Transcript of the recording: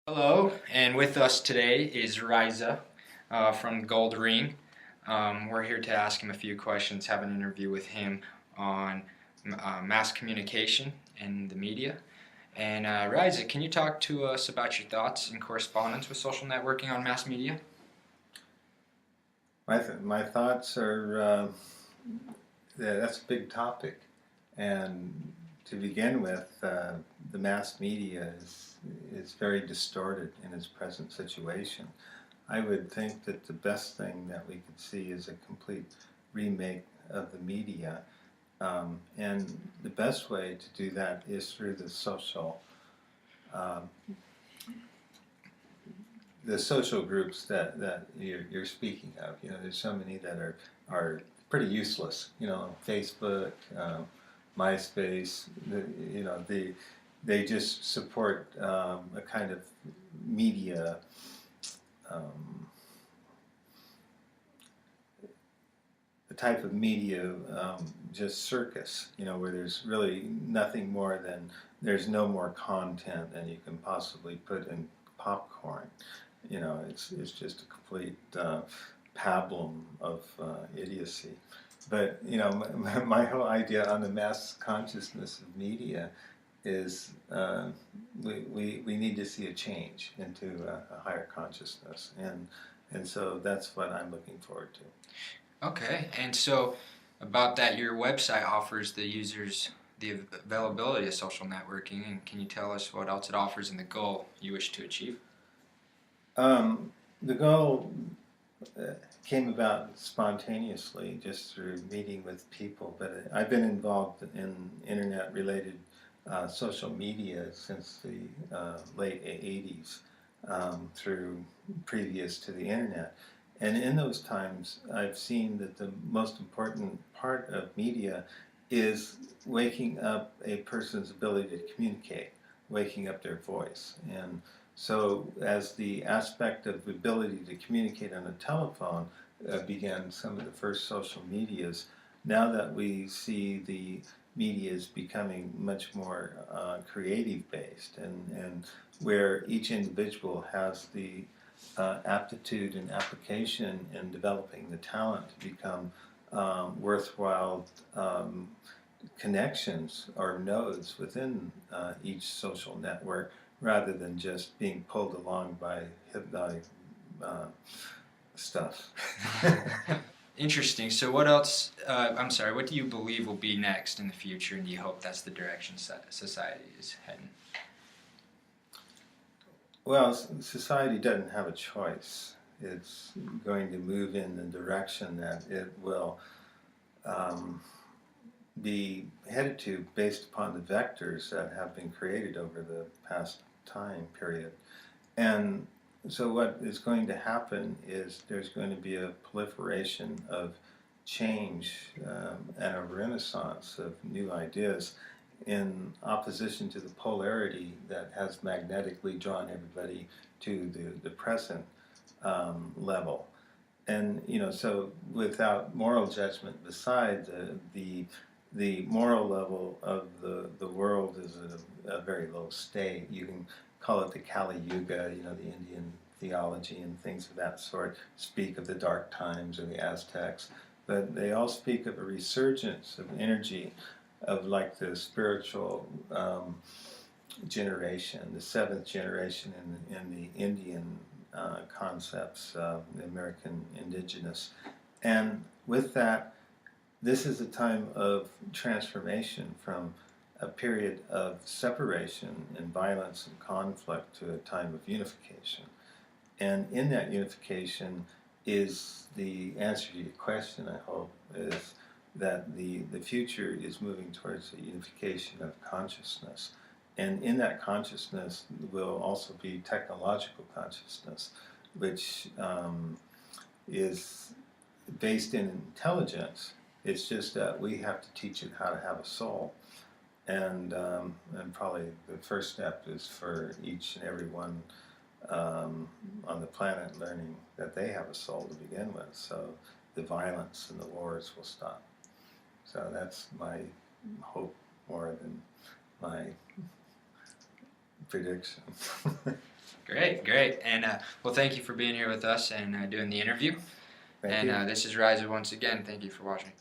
Hello, and with us today is Riza from Gold Ring. We're here to ask him a few questions, have an interview with him on mass communication and the media. And Riza, can you talk to us about your thoughts and correspondence with social networking on mass media? My thoughts are that's a big topic, and to begin with, the mass media is very distorted in its present situation. I would think that the best thing that we could see is a complete remake of the media, and the best way to do that is through um, the social groups that you're speaking of. There's so many that are pretty useless. Facebook, MySpace. They just support a kind of media. Um, the type of media just circus, where there's really nothing more than there's no more content than you can possibly put in popcorn. It's just a complete pablum of idiocy. But my whole idea on the mass consciousness of media is we need to see a change into a higher consciousness, and so that's what I'm looking forward to. Okay, and so about that, your website offers the users the availability of social networking, and can you tell us what else it offers and the goal you wish to achieve? The goal came about spontaneously just through meeting with people, but I've been involved in internet-related social media since the late 80s, through previous to the internet. And in those times, I've seen that the most important part of media is waking up a person's ability to communicate, waking up their voice. And so as the aspect of the ability to communicate on a telephone began some of the first social medias, now that we see the media is becoming much more creative based, and where each individual has the aptitude and application in developing the talent to become worthwhile connections or nodes within each social network, rather than just being pulled along by hypnotic stuff. Interesting. So, what else? I'm sorry. What do you believe will be next in the future, and do you hope that's the direction society is heading? Well, society doesn't have a choice. It's going to move in the direction that it will um, be headed to based upon the vectors that have been created over the past time period. And so what is going to happen is there's going to be a proliferation of change, and a renaissance of new ideas in opposition to the polarity that has magnetically drawn everybody to the present level. And so without moral judgment beside, the moral level of the world is at a very low state. You can call it the Kali Yuga, the Indian theology and things of that sort speak of the dark times or the Aztecs, but they all speak of a resurgence of energy, of like the spiritual generation, the seventh generation in the Indian concepts, the American indigenous. And with that, this is a time of transformation from a period of separation and violence and conflict to a time of unification. And in that unification is the answer to your question, I hope, is that the future is moving towards a unification of consciousness. And in that consciousness will also be technological consciousness, which is based in intelligence. It's just that we have to teach it how to have a soul. And probably the first step is for each and every one on the planet learning that they have a soul to begin with, so the violence and the wars will stop. So that's my hope more than my prediction. Great. Great. And well, thank you for being here with us and doing the interview. Thank you. This is Riza once again. Thank you for watching.